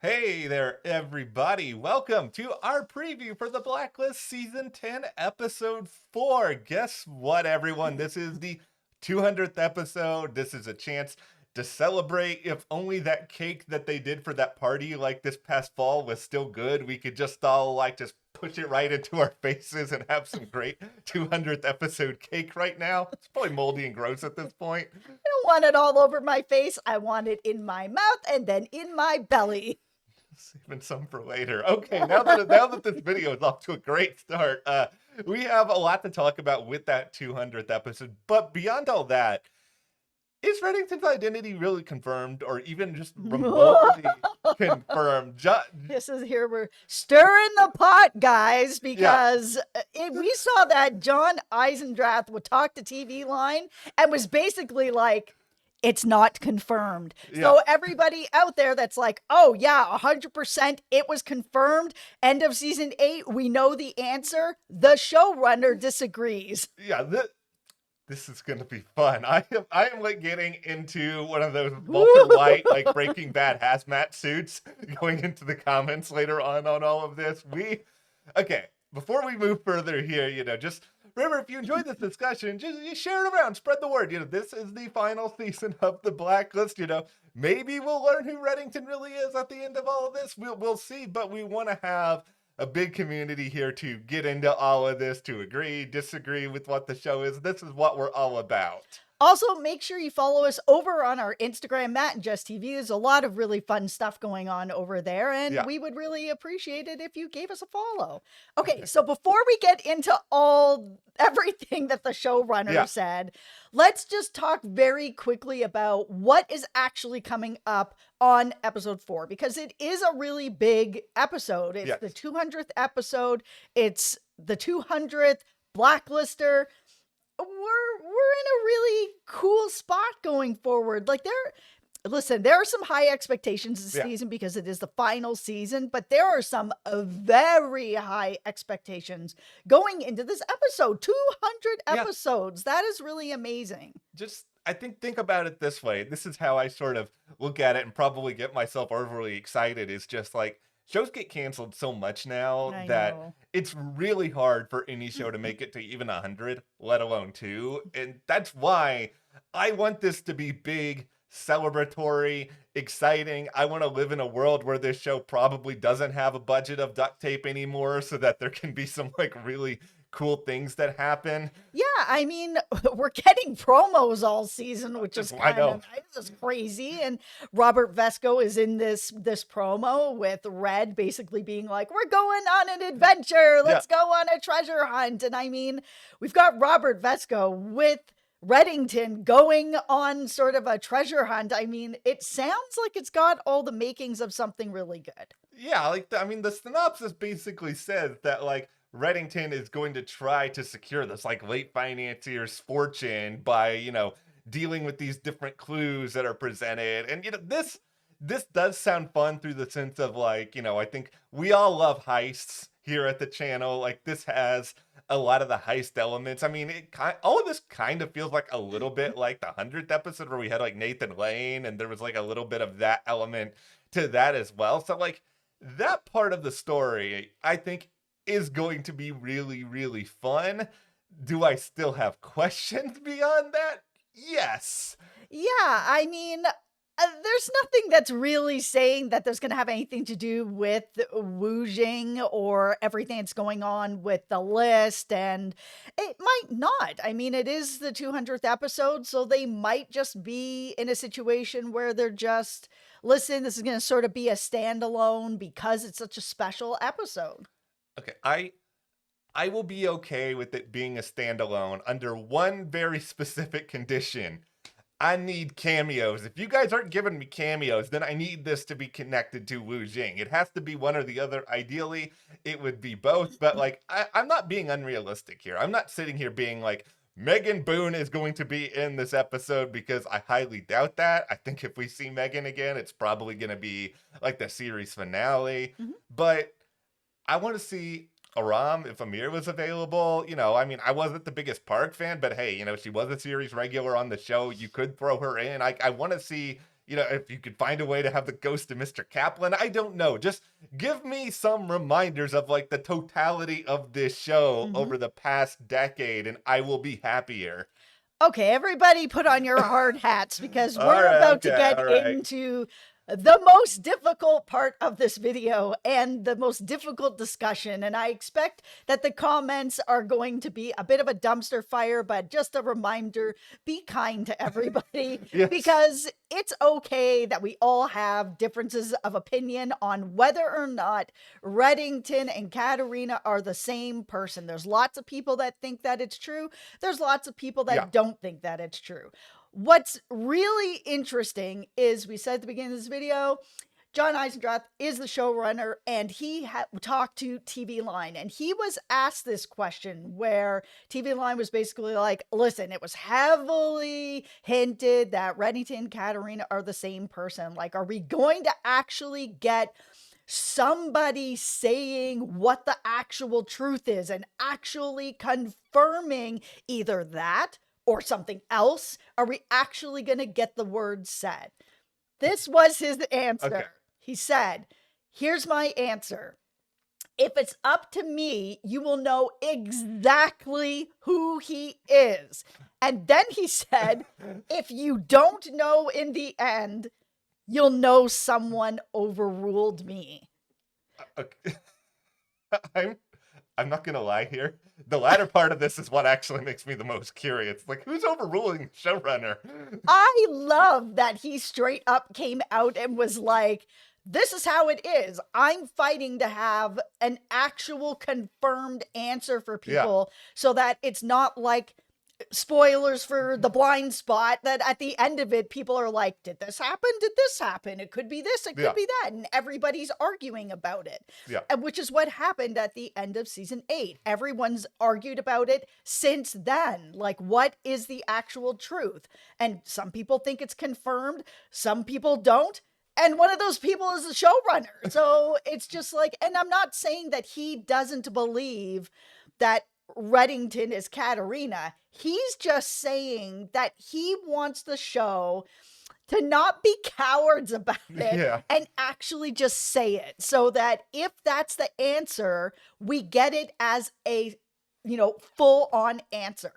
Hey there, everybody. Welcome to our preview for the Blacklist Season 10, Episode 4. Guess what, everyone? This is the 200th episode. This is a chance to celebrate. If only that cake that they did for that party like this past fall was still good, we could just all just push it right into our faces and have some great 200th episode cake right now. It's probably moldy and gross at this point. I don't want it all over my face. I want it in my mouth and then in my belly. Saving some for later. Okay, now that this video is off to a great start, we have a lot to talk about with that 200th episode. But beyond all that, is Reddington's identity really confirmed, or even just remotely confirmed? This is here we're stirring the pot, guys, because we saw that John Eisendrath would talk to TV line and was basically like, it's not confirmed. Yeah. So everybody out there that's like, oh yeah, 100% it was confirmed. End of season 8, we know the answer. The showrunner disagrees. Yeah, this is gonna be fun. I am like getting into one of those Walter White like Breaking Bad hazmat suits, going into the comments later on all of this. Okay, before we move further here, just remember, if you enjoyed this discussion, just share it around, spread the word. This is the final season of the Blacklist. Maybe we'll learn who Reddington really is at the end of all of this. We'll see, but we want to have a big community here to get into all of this, to agree, disagree with what the show is. This is what we're all about. Also, make sure you follow us over on our Instagram, Matt and Jess TV. There's a lot of really fun stuff going on over there, and we would really appreciate it if you gave us a follow. Okay, so before we get into everything that the showrunner said, let's just talk very quickly about what is actually coming up on episode 4, because it is a really big episode. It's the 200th episode. It's the 200th Blacklister. We're in a really cool spot going forward. Like there are some high expectations this season because it is the final season, but there are some very high expectations going into this episode. 200 episodes. That is really amazing. I think about it this way. This is how I sort of look at it and probably get myself overly excited. Is just like, shows get canceled so much now that it's really hard for any show to make it to even 100, let alone 2. And that's why I want this to be big, celebratory, exciting. I want to live in a world where this show probably doesn't have a budget of duct tape anymore, so that there can be some really cool things that happen. Yeah, I mean, we're getting promos all season, which is crazy. And Robert Vesco is in this promo with Red basically being like, we're going on an adventure. Let's go on a treasure hunt. And I mean, we've got Robert Vesco with Reddington going on sort of a treasure hunt. I mean, it sounds like it's got all the makings of something really good. Yeah, the synopsis basically says that Reddington is going to try to secure this late financier's fortune by, dealing with these different clues that are presented. And, this does sound fun through the sense of I think we all love heists here at the channel. This has a lot of the heist elements. I mean, all of this kind of feels like a little bit like the 100th episode where we had Nathan Lane, and there was a little bit of that element to that as well. So that part of the story, I think, is going to be really, really fun. Do I still have questions beyond that? Yes. Yeah, I mean, there's nothing that's really saying that there's going to have anything to do with WUJING or everything that's going on with the list, and it might not. I mean, it is the 200th episode, so they might just be in a situation where they're just, listen, this is going to sort of be a standalone because it's such a special episode. Okay, I will be okay with it being a standalone under one very specific condition. I need cameos. If you guys aren't giving me cameos, then I need this to be connected to WUJING. It has to be one or the other. Ideally, it would be both, but I'm not being unrealistic here. I'm not sitting here being like, Megan Boone is going to be in this episode, because I highly doubt that. I think if we see Megan again, it's probably going to be the series finale. But I want to see Aram if Amir was available. I wasn't the biggest Park fan, but hey, she was a series regular on the show. You could throw her in. I want to see, if you could find a way to have the ghost of Mr. Kaplan, I don't know. Just give me some reminders of like the totality of this show over the past decade, and I will be happier. Okay, everybody put on your hard hats because All we're right, about to okay, get all right. into the most difficult part of this video and the most difficult discussion. And I expect that the comments are going to be a bit of a dumpster fire, but just a reminder, be kind to everybody Yes. because it's okay that we all have differences of opinion on whether or not Reddington and Katarina are the same person. There's lots of people that think that it's true. There's lots of people that don't think that it's true. What's really interesting is we said at the beginning of this video, John Eisendrath is the showrunner, and he talked to TV Line, and he was asked this question where TV Line was basically like, listen, it was heavily hinted that Reddington and Katarina are the same person. Like, are we going to actually get somebody saying what the actual truth is and actually confirming either that or something else? Are we actually going to get the word said? This was his answer. Okay. He said, here's my answer. If it's up to me, you will know exactly who he is. And then he said, if you don't know in the end, you'll know someone overruled me. Okay. I'm not going to lie here. The latter part of this is what actually makes me the most curious. Like, who's overruling the showrunner? I love that he straight up came out and was like, this is how it is. I'm fighting to have an actual confirmed answer for people so that it's not like spoilers for The Blind Spot, that at the end of it, people are like, did this happen? Did this happen? It could be this, it could be that. And everybody's arguing about it. And which is what happened at the end of season 8. Everyone's argued about it since then. Like, what is the actual truth? And some people think it's confirmed. Some people don't. And one of those people is the showrunner. So it's just like, and I'm not saying that he doesn't believe that Reddington is Katarina. He's just saying that he wants the show to not be cowards about it and actually just say it, so that if that's the answer, we get it as a, full-on answer.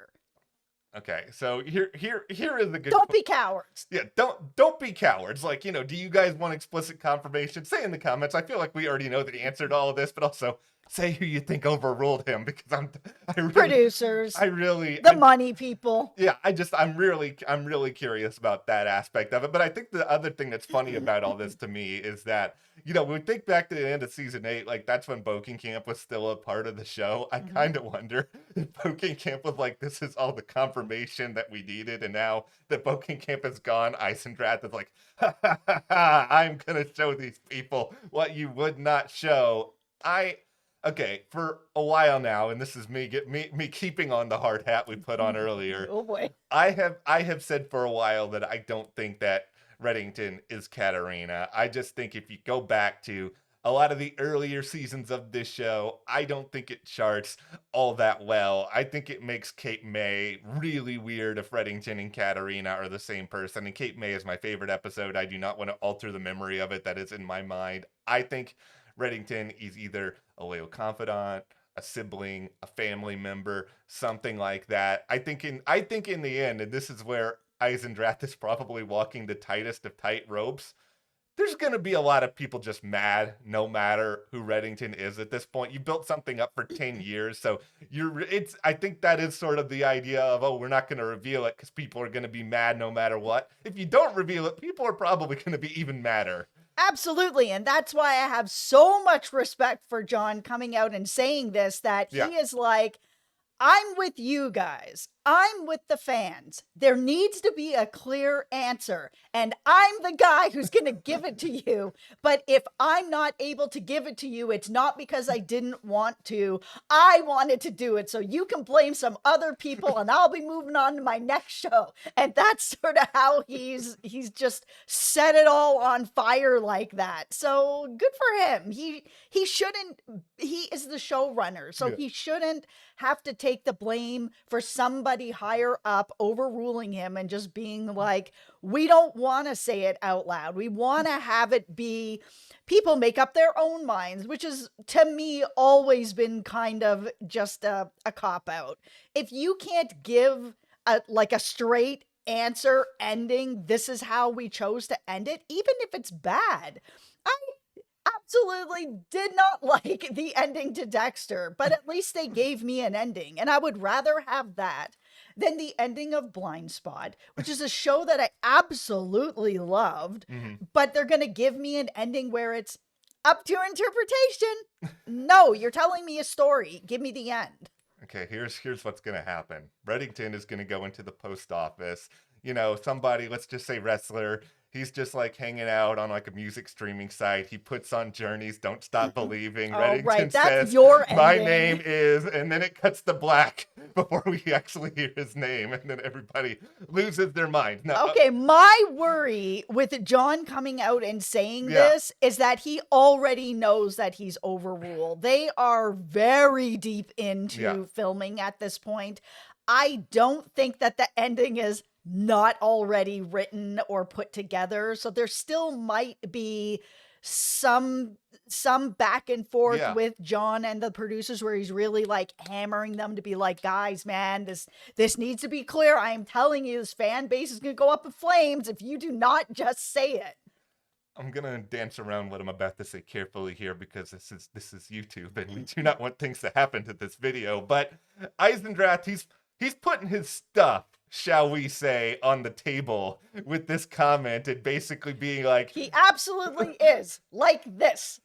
Okay, so here is the good. Don't be cowards. Yeah, don't be cowards. Like, do you guys want explicit confirmation? Say in the comments. I feel like we already know the answer to all of this, but also say who you think overruled him, because producers. The money people. Yeah, I'm really curious about that aspect of it. But I think the other thing that's funny about all this to me is that, when we think back to the end of season 8, like that's when Bokenkamp was still a part of the show. I kind of wonder if Bokenkamp was like, this is all the confirmation that we needed, and now that Bokenkamp is gone, Eisendrath is like, I'm gonna show these people what you would not show. Okay, for a while now, and this is me keeping on the hard hat we put on earlier. Oh boy. I have said for a while that I don't think that Reddington is Katarina. I just think if you go back to a lot of the earlier seasons of this show, I don't think it charts all that well. I think it makes Cape May really weird if Reddington and Katarina are the same person. And Cape May is my favorite episode. I do not want to alter the memory of it that is in my mind. I think Reddington is either a loyal confidant, a sibling, a family member, something like that. I think in the end, and this is where Eisendrath is probably walking the tightest of tight ropes, there's going to be a lot of people just mad no matter who Reddington is at this point. You built something up for 10 years, so I think that is sort of the idea of, we're not going to reveal it because people are going to be mad no matter what. If you don't reveal it, people are probably going to be even madder. Absolutely. And that's why I have so much respect for John coming out and saying this, that he is like, I'm with you guys. I'm with the fans. There needs to be a clear answer, and I'm the guy who's going to give it to you. But if I'm not able to give it to you, it's not because I didn't want to. I wanted to do it, so you can blame some other people, and I'll be moving on to my next show. And that's sort of how he's just set it all on fire like that. So good for him. He is the showrunner, so he shouldn't have to take the blame for somebody higher up overruling him and just being like, we don't want to say it out loud. We want to have it be people make up their own minds, which is, to me, always been kind of just a cop out. If you can't give a straight answer ending, this is how we chose to end it, even if it's bad. I absolutely did not like the ending to Dexter, but at least they gave me an ending, and I would rather have that than the ending of Blind Spot, which is a show that I absolutely loved, but they're going to give me an ending where it's up to interpretation. No, you're telling me a story. Give me the end. Okay, here's what's going to happen. Reddington is going to go into the post office. You know, somebody, let's just say wrestler, he's just like hanging out on like a music streaming site. He puts on Journey's Don't Stop Believing. Reddington right. That's says, your my ending. name is, and then it cuts to black before we actually hear his name, and then everybody loses their mind. No, okay, my worry with John coming out and saying this is that he already knows that he's overruled. They are very deep into filming at this point. I don't think that the ending is not already written or put together, so there still might be some back and forth with John and the producers where he's really like hammering them to be like, guys, man, this needs to be clear. I am telling you, this fan base is going to go up in flames if you do not just say it. I'm gonna dance around what I'm about to say carefully here because this is YouTube and we do not want things to happen to this video. But Eisendrath, he's putting his stuff, shall we say, on the table with this comment and basically being like, he absolutely is like this.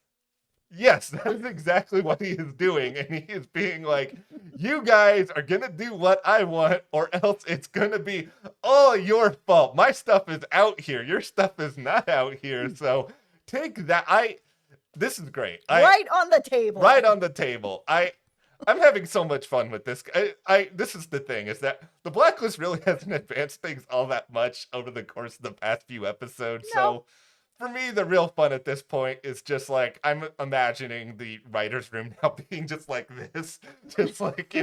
Yes, that is exactly what he is doing. And he is being like, you guys are going to do what I want or else it's going to be all your fault. My stuff is out here. Your stuff is not out here. So take that. This is great. Right on the table. Right on the table. I'm having so much fun with this. This is the thing, is that the Blacklist really hasn't advanced things all that much over the course of the past few episodes. No. So for me, the real fun at this point is just like, I'm imagining the writer's room now being just like this. Just like,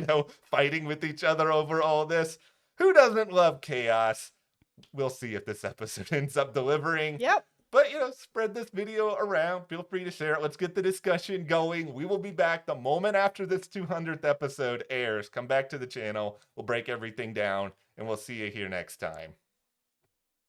fighting with each other over all this. Who doesn't love chaos? We'll see if this episode ends up delivering. Yep. But, spread this video around. Feel free to share it. Let's get the discussion going. We will be back the moment after this 200th episode airs. Come back to the channel. We'll break everything down, and we'll see you here next time.